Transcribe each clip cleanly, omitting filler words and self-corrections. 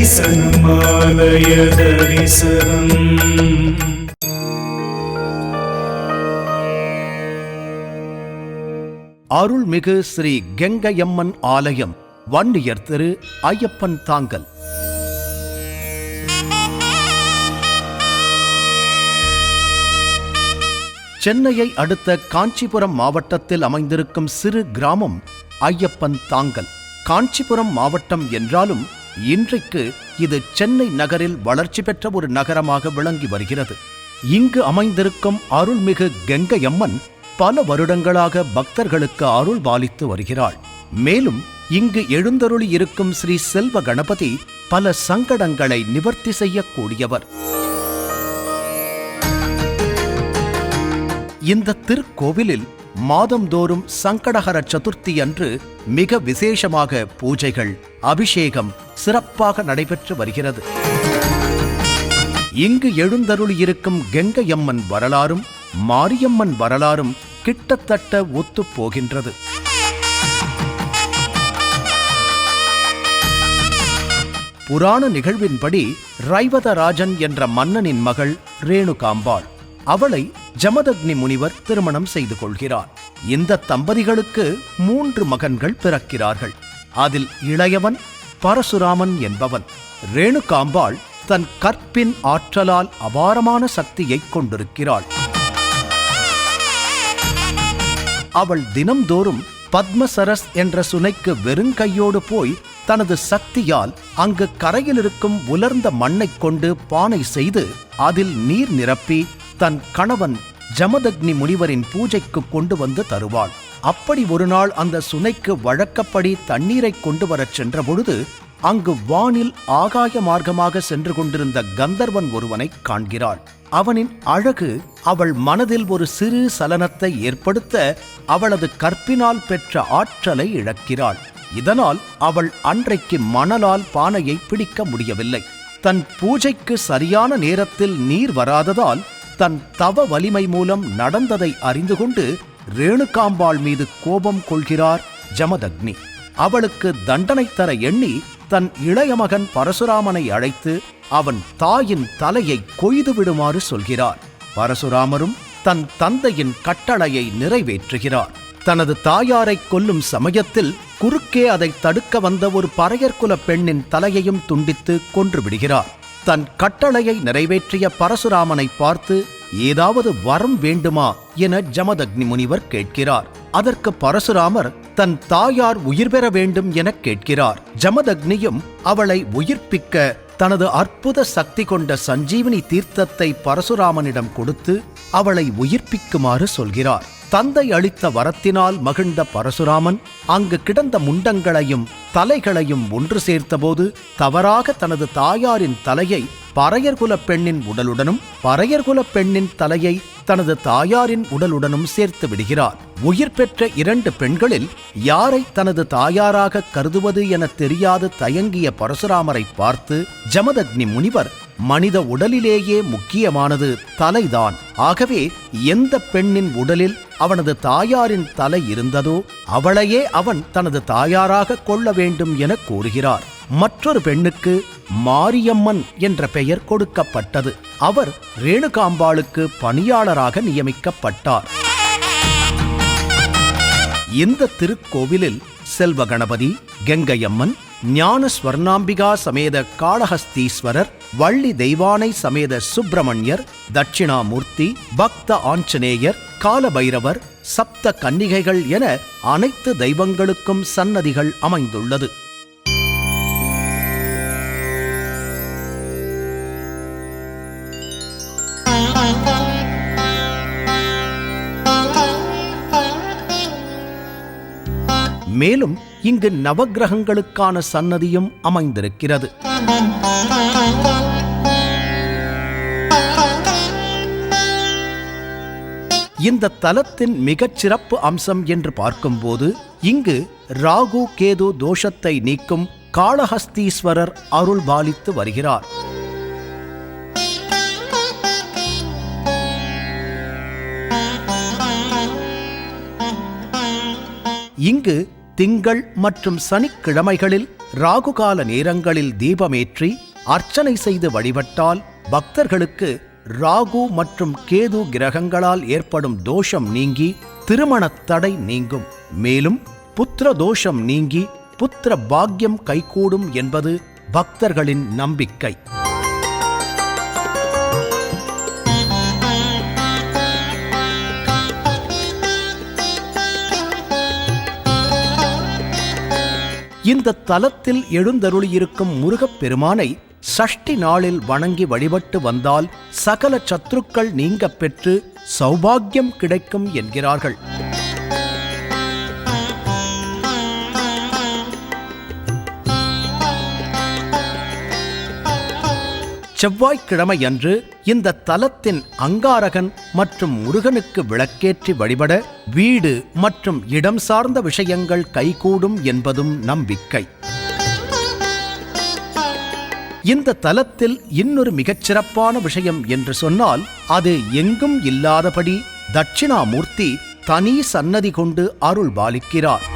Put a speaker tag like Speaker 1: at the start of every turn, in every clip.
Speaker 1: தரிசனமாலய தரிசனம்.
Speaker 2: அருள்மிகு ஸ்ரீ கெங்கையம்மன் ஆலயம், வன்னியர் திரு, ஐயப்பன் தாங்கல். சென்னையை அடுத்த காஞ்சிபுரம் மாவட்டத்தில் அமைந்திருக்கும் சிறு கிராமம் ஐயப்பன் தாங்கல். காஞ்சிபுரம் மாவட்டம் என்றாலும் இன்றைக்கு இது சென்னை நகரில் வளர்ச்சி பெற்ற ஒரு நகரமாக விளங்கி வருகிறது. இங்கு அமைந்திருக்கும் அருள்மிகு கெங்கையம்மன் பல வருடங்களாக பக்தர்களுக்கு அருள் பாலித்து வருகிறாள். மேலும் இங்கு எழுந்தருளி இருக்கும் ஸ்ரீ செல்வ கணபதி பல சங்கடங்களை நிவர்த்தி செய்யக்கூடியவர். இந்த திருக்கோவிலில் மாதந்தோறும் சங்கடஹர சதுர்த்தி அன்று மிக விசேஷமாக பூஜைகள், அபிஷேகம் சிறப்பாக நடைபெற்று வருகிறது. இங்கு எழுந்தருளியிருக்கும் கெங்கையம்மன் வரலாறும் மாரியம்மன் வரலாறும் கிட்டத்தட்ட ஒத்துப்போகின்றது. புராண நிகழ்வின்படி ரைவதராஜன் என்ற மன்னனின் மகள் ரேணுகாம்பாள். அவளை ஜமதக்னி முனிவர் திருமணம் செய்து கொள்கிறார். இந்த தம்பதிகளுக்கு 3 மகன்கள் பிறக்கிறார்கள். அதில் இளையவன் பரசுராமன் என்பவன். ரேணுகாம்பாள் தன் கற்பின் ஆற்றலால் அபாரமான சக்தியை கொண்டிருக்கிறாள். அவள் தினம்தோறும் பத்மசரஸ் என்ற சுனைக்கு வெறுங்கையோடு போய் தனது சக்தியால் அங்கு கரையில் இருக்கும் உலர்ந்த மண்ணைக் கொண்டு பானை செய்து அதில் நீர் நிரப்பி தன் கணவன் ஜமதக்னி முனிவரின் பூஜைக்கு கொண்டு வந்து தருவாள். அப்படி ஒரு நாள் அந்த சுனைக்கு வழக்கப்படி தண்ணீரை கொண்டு வரச் சென்ற பொழுது அங்கு வானில் ஆகாய மார்க்கமாக சென்று கொண்டிருந்த கந்தர்வன் ஒருவனை காண்கிறாள். அவனின் அழகு அவள் மனதில் ஒரு சிறு சலனத்தை ஏற்படுத்த அவளது கற்பினால் பெற்ற ஆற்றலை இழக்கிறாள். இதனால் அவள் அன்றைக்கு மணலால் பானையை பிடிக்க முடியவில்லை. தன் பூஜைக்கு சரியான நேரத்தில் நீர் வராததால் தன் தவ வலிமை மூலம் நடந்ததை அறிந்து கொண்டு ரேணுகாம்பாள் மீது கோபம் கொள்கிறார் ஜமதக்னி. அவளுக்கு தண்டனை தர எண்ணி தன் இளைய மகன் பரசுராமனை அழைத்து அவன் தாயின் தலையை கொய்து விடுமாறு சொல்கிறார். பரசுராமரும் தன் தந்தையின் கட்டளையை நிறைவேற்றுகிறார். தனது தாயாரை கொல்லும் சமயத்தில் குறுக்கே அதை தடுக்க வந்த ஒரு பறையர்குல பெண்ணின் தலையையும் துண்டித்து கொன்றுவிடுகிறார். தன் கட்டளையை நிறைவேற்றிய பரசுராமனை பார்த்து ஏதாவது வரம் வேண்டுமா என ஜமதக்னி முனிவர் கேட்கிறார். அதற்கு பரசுராமர் தன் தாயார் உயிர் பெற வேண்டும் என கேட்கிறார். ஜமதக்னியும் அவளை உயிர்ப்பிக்க தனது அற்புத சக்தி கொண்ட சஞ்சீவனி தீர்த்தத்தை பரசுராமனிடம் கொடுத்து அவளை உயிர்ப்பிக்குமாறு சொல்கிறார். தந்தை அளித்த வரத்தினால் மகிழ்ந்த பரசுராமன் அங்கு கிடந்த முண்டங்களையும் தலைகளையும் ஒன்று சேர்த்தபோது தவறாக தனது தாயாரின் தலையை பறையர்குல பெண்ணின் உடலுடனும் பறையர்குல பெண்ணின் தலையை தனது தாயாரின் உடலுடனும் சேர்த்து விடுகிறார். உயிர் பெற்ற 2 பெண்களில் யாரை தனது தாயாராக கருதுவது என தெரியாது தயங்கிய பரசுராமரை பார்த்து ஜமதக்னி முனிவர் மனித உடலிலேயே முக்கியமானது தலைதான். ஆகவே எந்த பெண்ணின் உடலில் அவனது தாயாரின் தலை இருந்ததோ அவளையே அவன் தனது தாயாராக கொள்ள வேண்டும் என கூறுகிறார். மற்றொரு பெண்ணுக்கு மாரியம்மன் என்ற பெயர் கொடுக்கப்பட்டது. அவர் ரேணுகாம்பாளுக்கு பணியாளராக நியமிக்கப்பட்டார். இந்த திருக்கோவிலில் செல்வ கணபதி, கெங்கையம்மன், ஞான ஸ்வர்ணாம்பிகா சமேத காளஹஸ்தீஸ்வரர், வள்ளி தெய்வானை சமேத சுப்பிரமணியர், தட்சிணாமூர்த்தி, பக்த ஆஞ்சநேயர், காலபைரவர், சப்த கன்னிகைகள் என அனைத்து தெய்வங்களுக்கும் சன்னதிகள் அமைந்துள்ளது. மேலும் இங்கு நவக்கிரகங்களுக்கான சன்னதியும் அமைந்திருக்கிறது. இந்த தலத்தின் மிகச்சிறப்பு அம்சம் என்று பார்க்கும்போது இங்கு ராகு கேது தோஷத்தை நீக்கும் காளஹஸ்தீஸ்வரர் அருள் பாலித்து வருகிறார். இங்கு திங்கள் மற்றும் சனிக்கிழமைகளில் ராகுகால நேரங்களில் தீபமேற்றி அர்ச்சனை செய்து வழிபட்டால் பக்தர்களுக்கு ராகு மற்றும் கேது கிரகங்களால் ஏற்படும் தோஷம் நீங்கி திருமணத் தடை நீங்கும். மேலும் புத்திர தோஷம் நீங்கி புத்திர பாக்கியம் கைகூடும் என்பது பக்தர்களின் நம்பிக்கை. இந்த தலத்தில் எழுந்தருளியிருக்கும் முருகப்பெருமானை சஷ்டி நாளில் வணங்கி வழிபட்டு வந்தால் சகல சத்ருக்கள் நீங்கப் பெற்று சௌபாக்கியம் கிடைக்கும் என்கிறார்கள். செவ்வாய்க்கிழமையன்று இந்த தலத்தின் அங்காரகன் மற்றும் முருகனுக்கு விளக்கேற்றி வழிபட வீடு மற்றும் இடம் சார்ந்த விஷயங்கள் கைகூடும் என்பதும் நம்பிக்கை. இந்த தலத்தில் இன்னொரு மிகச்சிறப்பான விஷயம் என்று சொன்னால் அது எங்கும் இல்லாதபடி தட்சிணாமூர்த்தி தனி சன்னதி கொண்டு அருள் பாலிக்கிறார்.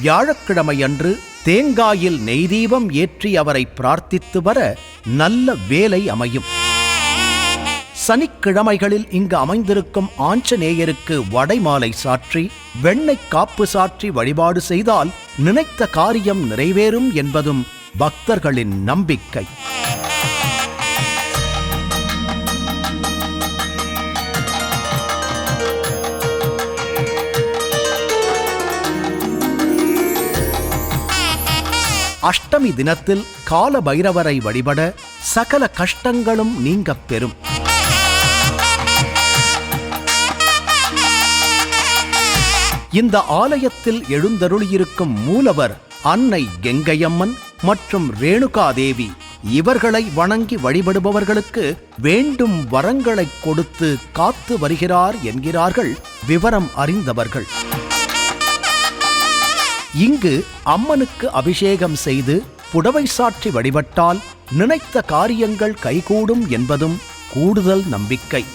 Speaker 2: வியாழக்கிழமையன்று தேங்காயில் நெய் தீபம் ஏற்றி அவரை பிரார்த்தித்து வர நல்ல வேலை அமையும். சனிக்கிழமைகளில் இங்கு அமைந்திருக்கும் ஆஞ்சநேயருக்கு வடைமாலை சாற்றி வெண்ணெய் காப்பு சாற்றி வழிபாடு செய்தால் நினைத்த காரியம் நிறைவேறும் என்பதும் பக்தர்களின் நம்பிக்கை. அஷ்டமி தினத்தில் கால பைரவரை வழிபட சகல கஷ்டங்களும் நீங்கப் பெறும். இந்த ஆலயத்தில் எழுந்தருளியிருக்கும் மூலவர் அன்னை கெங்கையம்மன் மற்றும் ரேணுகாதேவி. இவர்களை வணங்கி வழிபடுபவர்களுக்கு வேண்டும் வரங்களை கொடுத்து காத்து வருகிறார் என்கிறார்கள் விவரம் அறிந்தவர்கள். இங்கு அம்மனுக்கு அபிஷேகம் செய்து புடவை சாற்றி வழிபட்டால் நினைத்த காரியங்கள் கைகூடும் என்பதும் கூடுதல் நம்பிக்கை.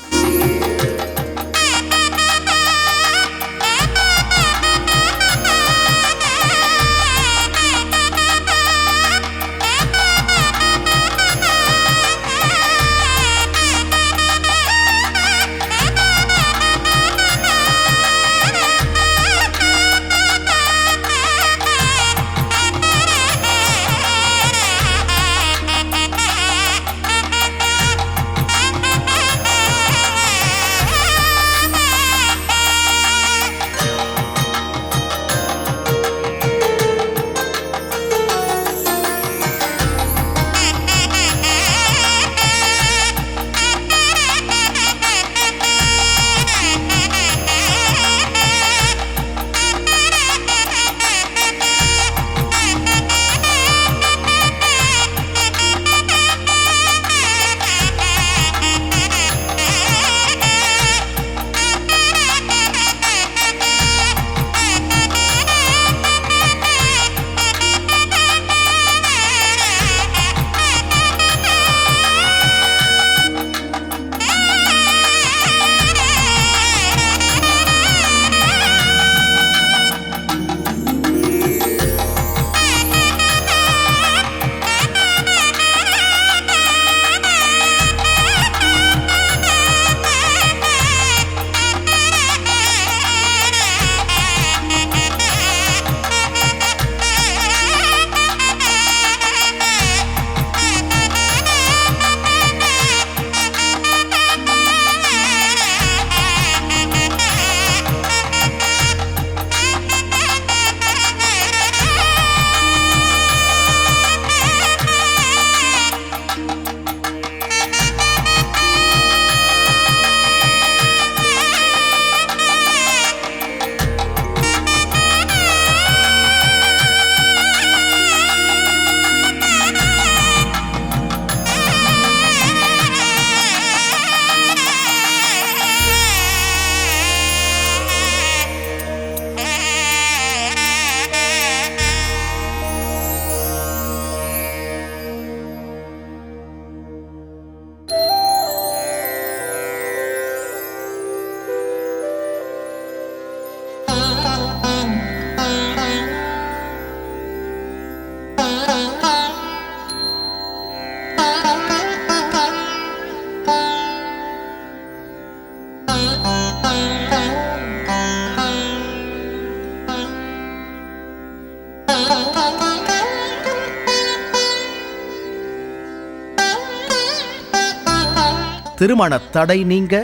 Speaker 2: திருமணத் தடை நீங்க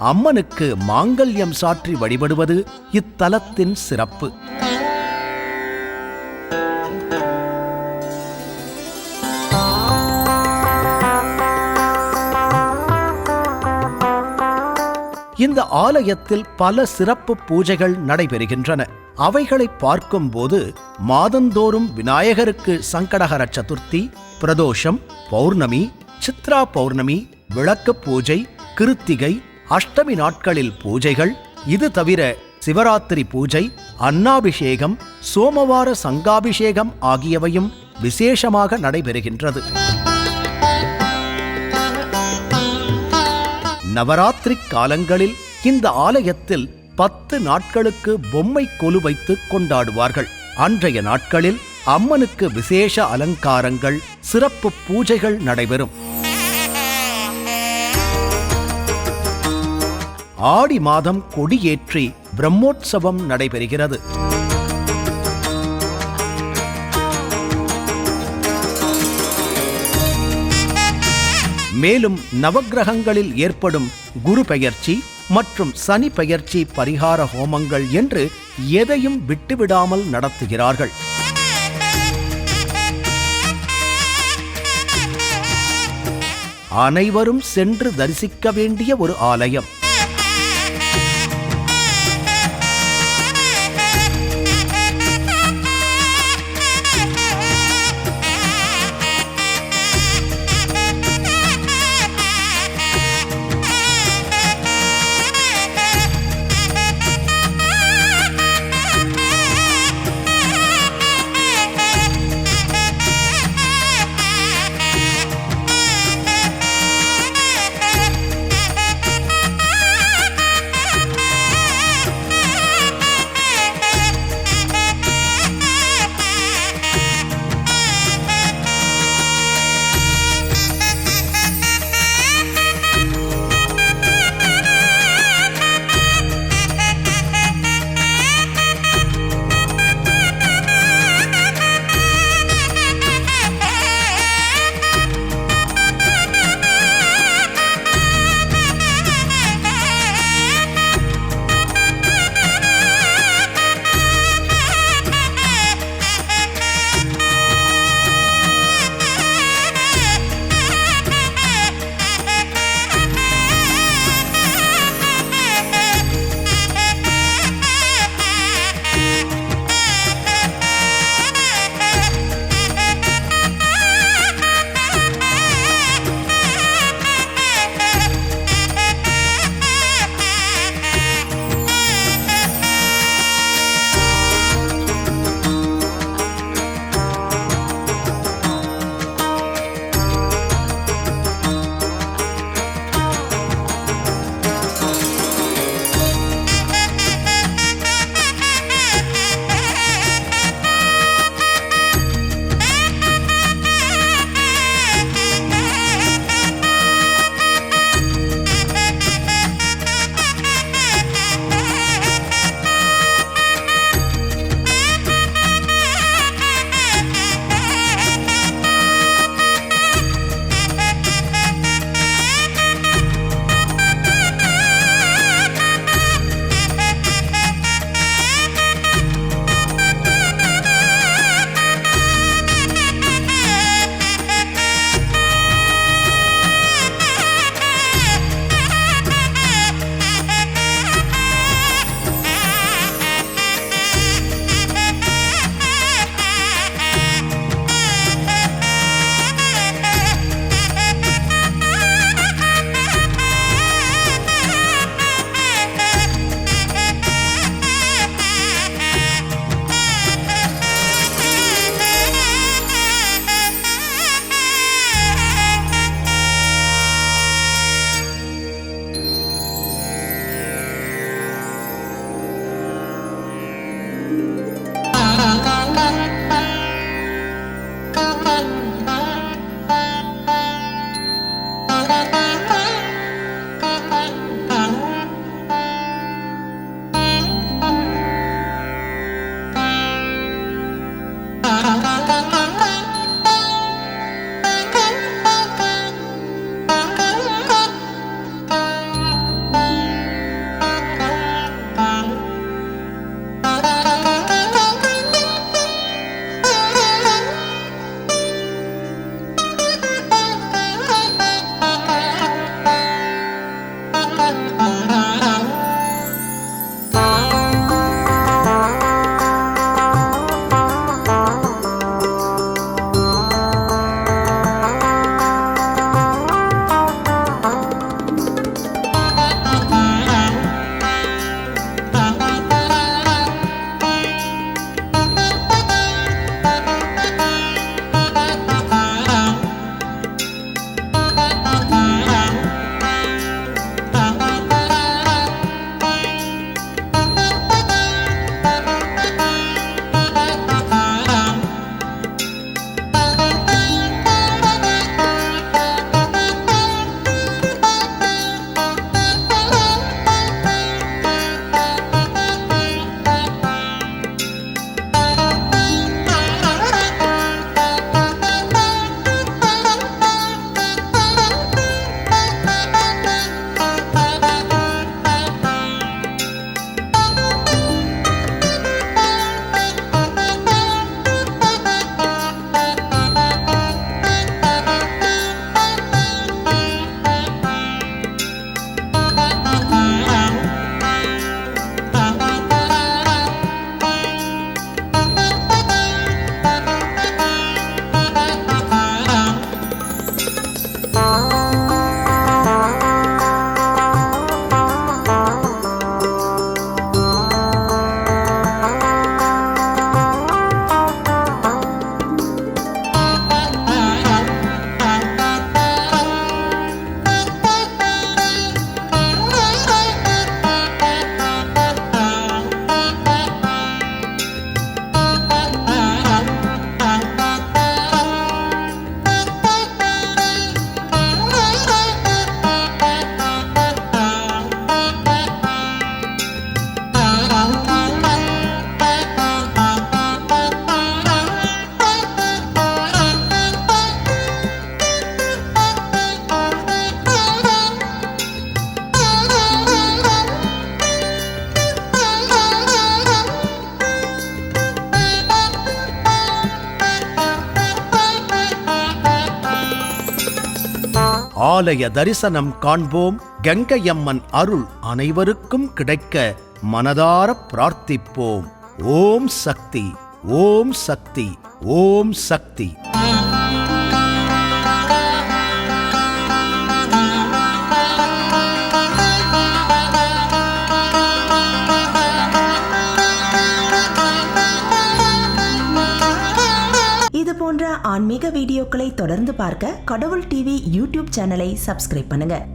Speaker 2: அம்மனுக்கு மாங்கல்யம் சாற்றி வழிபடுவது இத்தலத்தின் சிறப்பு. இந்த ஆலயத்தில் பல சிறப்பு பூஜைகள் நடைபெறுகின்றன. அவைகளை பார்க்கும்போது மாதந்தோறும் விநாயகருக்கு சங்கடஹர சதுர்த்தி, பிரதோஷம், பௌர்ணமி, சித்ரா பௌர்ணமி, விளக்கு பூஜை, கிருத்திகை, அஷ்டமி நாட்களில் பூஜைகள், இது தவிர சிவராத்திரி பூஜை, அன்னாபிஷேகம், சோமவார சங்காபிஷேகம் ஆகியவையும் விசேஷமாக நடைபெறுகின்றது. நவராத்திரி காலங்களில் இந்த ஆலயத்தில் 10 நாட்களுக்கு பொம்மை கொலு வைத்து கொண்டாடுவார்கள். அன்றைய நாட்களில் அம்மனுக்கு விசேஷ அலங்காரங்கள், சிறப்பு பூஜைகள் நடைபெறும். ஆடி மாதம் கொடியேற்றி பிரம்மோற்சவம் நடைபெறுகிறது. மேலும் நவக்கிரகங்களில் ஏற்படும் குரு பெயர்ச்சி மற்றும் சனி பெயர்ச்சி பரிகார ஹோமங்கள் என்று எதையும் விட்டுவிடாமல் நடத்துகிறார்கள். அனைவரும் சென்று தரிசிக்க வேண்டிய ஒரு ஆலயம். ஆலய தரிசனம் காண்போம். கங்கையம்மன் அருள் அனைவருக்கும் கிடைக்க மனதார பிரார்த்திப்போம். ஓம் சக்தி, ஓம் சக்தி, ஓம் சக்தி.
Speaker 3: இது போன்ற ஆன்மீக வீடியோக்களை தொடர்ந்து பார்க்க கடவுள் டிவி யூடியூப் சேனலை சப்ஸ்கிரைப் பண்ணுங்க.